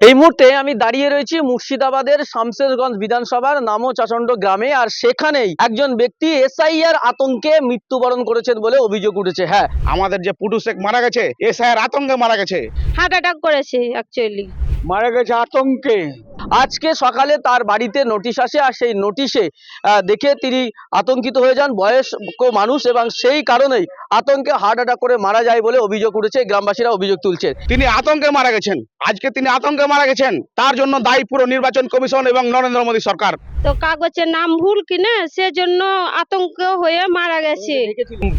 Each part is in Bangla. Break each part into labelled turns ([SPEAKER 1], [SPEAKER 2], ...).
[SPEAKER 1] এই মুহূর্তে আমি দাঁড়িয়ে রয়েছি মুর্শিদাবাদের শামসেরগঞ্জ বিধানসভার নামচাচণ্ড গ্রামে। আর সেখানেই একজন ব্যক্তি এসআইআর আতঙ্কে মৃত্যুবরণ করেছেন বলে অভিযোগ উঠেছে। হ্যাঁ,
[SPEAKER 2] আমাদের যে পুটু শেখ মারা গেছে এসআইয়ের আতঙ্কে মারা গেছে।
[SPEAKER 3] হার্ট অ্যাটাক করেছে অ্যাকচুয়ালি।
[SPEAKER 2] মারা গেছে আতঙ্কে।
[SPEAKER 1] আজকে সকালে তার বাড়িতে নোটিশ আসে, আর সেই নোটিশে দেখে তিনি আতঙ্কিত হয়ে যান, বয়স্ক মানুষ, এবং সেই কারণেই আতঙ্কে হার্ট অ্যাটাক করে মারা যায় বলে অভিযোগ উঠেছে। গ্রামবাসীরা অভিযোগ তুলছে
[SPEAKER 2] তিনি আতঙ্কে মারা গেছেন। আজকে তিনি আতঙ্কে মারা গেছেন, তার জন্য দায়ী পুরো নির্বাচন কমিশন এবং নরেন্দ্র মোদী সরকার।
[SPEAKER 3] তো কাগজের নাম ভুল কিনা সেজন্য আতঙ্ক হয়ে মারা গেছে।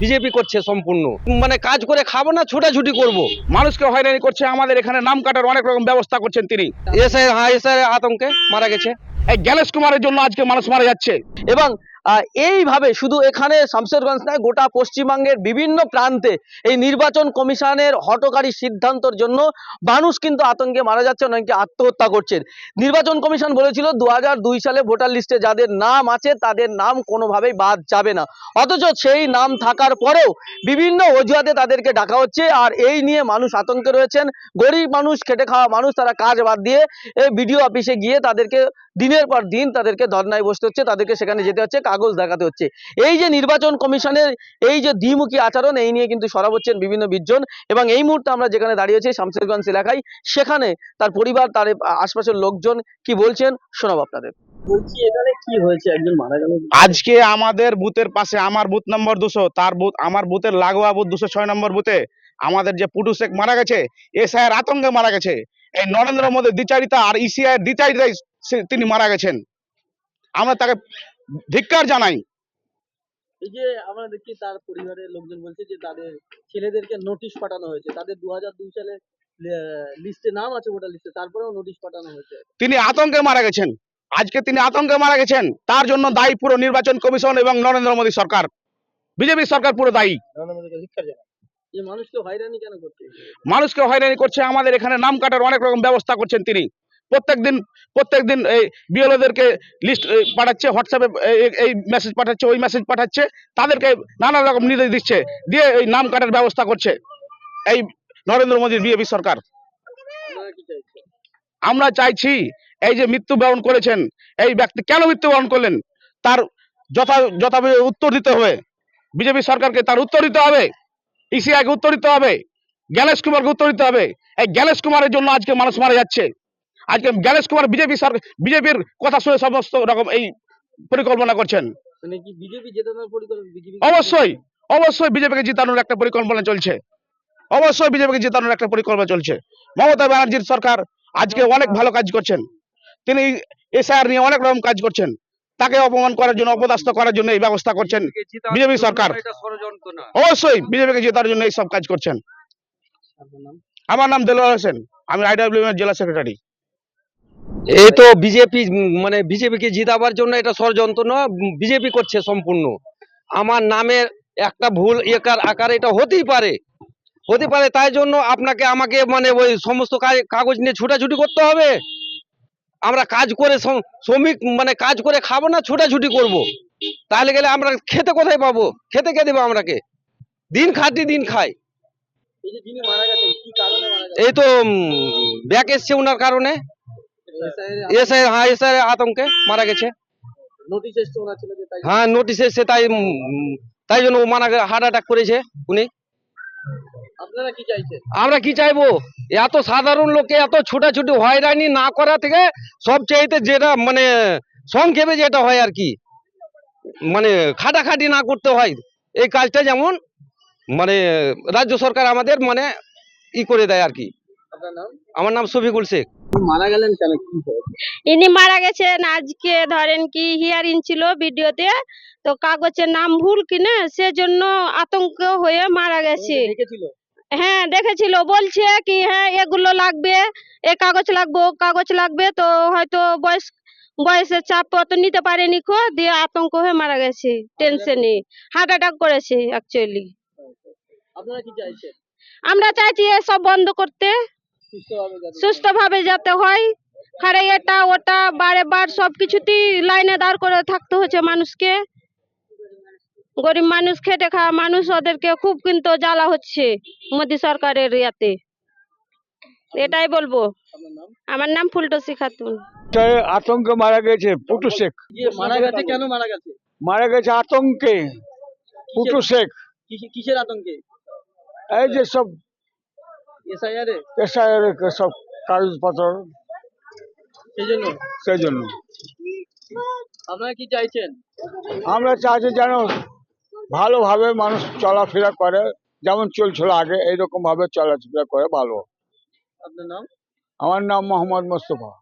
[SPEAKER 1] বিজেপি করছে সম্পূর্ণ, মানে কাজ করে খাবো না, ছোটাছুটি করব।
[SPEAKER 2] মানুষকে হয়রানি করছে, আমাদের এখানে নাম কাটার অনেক রকম ব্যবস্থা করছেন তিনি।
[SPEAKER 1] এসআইআর আতঙ্কে মারা গেছে।
[SPEAKER 2] এই গ্যানেশ কুমারের জন্য আজকে মানুষ মারা যাচ্ছে।
[SPEAKER 1] এবং এইভাবে শুধু এখানে শামসেরগঞ্জ নয়, গোটা পশ্চিমবঙ্গের বিভিন্ন প্রান্তে এই নির্বাচন কমিশনের হঠকারী সিদ্ধান্তের জন্য মানুষ কিন্তু আতঙ্কে মারা যাচ্ছে, অনেকে আত্মহত্যা করছেন। নির্বাচন কমিশন বলেছিল 2002 সালে ভোটার লিস্টে যাদের নাম আছে তাদের নাম কোনোভাবেই বাদ যাবে না, অথচ সেই নাম থাকার পরেও বিভিন্ন অজুহাতে তাদেরকে ডাকা হচ্ছে। আর এই নিয়ে মানুষ আতঙ্কে রয়েছেন। গরিব মানুষ, খেটে খাওয়া মানুষ, তারা কাজ বাদ দিয়ে বিডিও অফিসে গিয়ে তাদেরকে দিনের পর দিন তাদেরকে ধর্নায় বসতে হচ্ছে, তাদেরকে সেখানে যেতে হচ্ছে, কাগজ দেখাতে হচ্ছে। এই যে নির্বাচন কমিশনের এই যে দ্বিমুখী আচরণ, এই নিয়ে কিন্তু সরব হচ্ছেন বিভিন্ন বিজ্জন। এবং এই মুহূর্তে আমরা যেখানে দাঁড়িয়েছি শামসেরগঞ্জ এলাকায়, সেখানে তার পরিবার, তার আশপাশের লোকজন কি বলছেন শোনাবো আপনাদের। বলছি, এখানে কি হয়েছে? একজন মারা গেল
[SPEAKER 2] আজকে আমাদের বুথের পাশে, আমার বুথ নম্বর 200, তার বুথ, আমার বুথের লাগোয়া বুথ 206 নম্বর বুথে আমাদের যে পুটু শেখ মারা গেছে এসআইয়ের আতঙ্কে মারা গেছে। এই নরেন্দ্র মোদীর দ্বিচারিতা আর ইসিআই এর দ্বিচারিতায় তিনি মারা গেছেন। আমরা তাকে ধিক্কার জানাই।
[SPEAKER 1] এই যে আমরা দেখছি তার পরিবারের লোকজন বলছে যে তাদের ছেলেদেরকে নোটিশ পাঠানো হয়েছে, তাদের 2002 সালে লিস্টে নাম আছে, ভোটার লিস্টে, তারপরেও নোটিশ পাঠানো হয়েছে।
[SPEAKER 2] তিনি আতঙ্কে মারা গেছেন। আজকে তিনি আতঙ্কে মারা গেছেন, তার জন্য দায়ী পুরো নির্বাচন কমিশন এবং নরেন্দ্র মোদী সরকার। বিজেপি সরকার পুরো দায়ী।
[SPEAKER 1] এই মানুষকে হয়রানি কেন করছে?
[SPEAKER 2] মানুষকে হয়রানি করছে, আমাদের এখানে নাম কাটার অনেক রকম ব্যবস্থা করছেন তিনি। প্রত্যেকদিন এই বিএলওদেরকে লিস্ট পাঠাচ্ছে, হোয়াটসঅ্যাপে এই মেসেজ পাঠাচ্ছে, ওই মেসেজ পাঠাচ্ছে, তাদেরকে নানা রকম নির্দেশ দিচ্ছে, দিয়ে এই নাম কাটার ব্যবস্থা করছে এই নরেন্দ্র মোদীর বিজেপি সরকার। আমরা চাইছি এই যে মৃত্যুবরণ করেছেন এই ব্যক্তি কেন মৃত্যুবরণ করলেন তার যথাযথ উত্তর দিতে হবে। বিজেপি সরকারকে তার উত্তর দিতে হবে, ইসিআইকে উত্তর দিতে হবে, জ্ঞানেশ কুমারকে উত্তর দিতে হবে। এই জ্ঞানেশ কুমারের জন্য আজকে মানুষ মারা যাচ্ছে। আজকে জ্ঞানেশ কুমার বিজেপির কথা শুনে সমস্ত রকম এই পরিকল্পনা করছেন।
[SPEAKER 1] মানে কি বিজেপি জেতানোর পরিকল্পনা?
[SPEAKER 2] অবশ্যই বিজেপিকে জিতানোর একটা পরিকল্পনা চলছে। অবশ্যই বিজেপিকে জেতানোর একটা পরিকল্পনা চলছে। মমতা ব্যানার্জির সরকার আজকে অনেক ভালো কাজ করছেন। তিনি এসআইআর নিয়ে অনেক রকম কাজ করছেন, তাকে অপমান করার জন্য, অপদস্থ করার জন্য এই ব্যবস্থা করছেন বিজেপি সরকার। অবশ্যই বিজেপিকে জেতার জন্য এই সব কাজ করছেন। আমার নাম দেলোয়ার হোসেন, আমি আইডব্লিউএম এর জেলা সেক্রেটারি।
[SPEAKER 4] এই তো বিজেপি, মানে বিজেপিকে জিতাবার জন্য এটা ষড়যন্ত্র নয়, বিজেপি করছে সম্পূর্ণ। আমার নামের একটা ভুল একার আকার এটা হতেই পারে, তাই জন্য আপনাকে আমাকে মানে ওই সমস্ত কাগজ নিয়ে ছুটাছুটি করতে হবে। আমরা কাজ করে শ্রমিক, মানে কাজ করে খাবো না, ছুটাছুটি করব। তাহলে গেলে আমরা খেতে কোথায় পাবো? খেতে কে দেবো? আমরাকে দিন খাটি দিন খাই।
[SPEAKER 1] এই যে যিনি মারা গেছেন কি কারণে মারা গেছেন?
[SPEAKER 4] এই তো ব্যাক এসছে ওনার কারণে, এসআই আতঙ্কে মারা গেছে।
[SPEAKER 1] নোটিশ এসছে ওনার ছেলেদের, তাই?
[SPEAKER 4] হ্যাঁ, নোটিশ এসছে, তাই জন্য ও হার্ট অ্যাটাক করেছে উনি।
[SPEAKER 1] আপনারা কি চাইছেন?
[SPEAKER 4] আমরা কি চাইবো, এত সাধারণ লোকে এত ছুটাছুটি হয়রানি না করা থেকে সবচাইতে যেটা মানে সংক্ষেপে যেটা হয় আর কি, মানে খাটাখাটি না করতে হয় এই কাজটা, যেমন মানে রাজ্য সরকার আমাদের মানে করে দেয় আর কি।
[SPEAKER 1] আপনার নাম?
[SPEAKER 4] আমার নাম শফিকুল শেখ।
[SPEAKER 1] মারা গেলেন কেন? কি
[SPEAKER 3] ইনি মারা গেছেন আজকে, ধরেন কি হিয়ারিং ছিল ভিডিওতে, তো কাগজের নাম ভুল কিনা সেজন্য আতঙ্ক হয়ে মারা গেছে।
[SPEAKER 1] দেখেছিল?
[SPEAKER 3] হ্যাঁ দেখেছিল, বলছে কি হ্যাঁ এগুলো লাগবে, এ কাগজ লাগবে, ও কাগজ লাগবে, তো হয়তো বয়সের চাপ অত নিতে পারেনি, দিয়ে আতঙ্ক হয়ে মারা গেছে, টেনশনে হার্ট অ্যাটাক করেছে অ্যাকচুয়ালি।
[SPEAKER 1] আপনারা কি চাইছেন?
[SPEAKER 3] আমরা চাইছি এসব বন্ধ করতে, সুস্থভাবে যাতে হয়। আরে এটা ওটা বারে সবকিছুতেই লাইনে দাঁড় করে থাকতে হচ্ছে মানুষকে। গরিব মানুষ, খেটে খাওয়া মানুষ, ওদেরকে খুব কিন্তু জ্বালা হচ্ছে মোদী সরকারের ইয়াতে। এটাই বলবো।
[SPEAKER 1] আপনার নাম?
[SPEAKER 3] আমার নাম ফুলটসি খাতুন।
[SPEAKER 2] আতঙ্কে মারা গেছে পুটু শেখ,
[SPEAKER 1] মারা গেছে, কেন মারা গেছে?
[SPEAKER 2] মারা গেছে আতঙ্কে পুটু শেখ।
[SPEAKER 1] কিসের আতঙ্কে?
[SPEAKER 2] এই যে সব
[SPEAKER 1] এসআইআর এ?
[SPEAKER 2] এসআইআর সব কাগজপত্র, সেই জন্য
[SPEAKER 1] আপনারা কি চাইছেন?
[SPEAKER 2] আমরা চাইছি যেন ভালোভাবে মানুষ চলাফেরা করে, যেমন চলছিল আগে এইরকম ভাবে চলাফেরা করে ভালো।
[SPEAKER 1] আপনার নাম?
[SPEAKER 2] আমার নাম মোহাম্মদ মোস্তফা।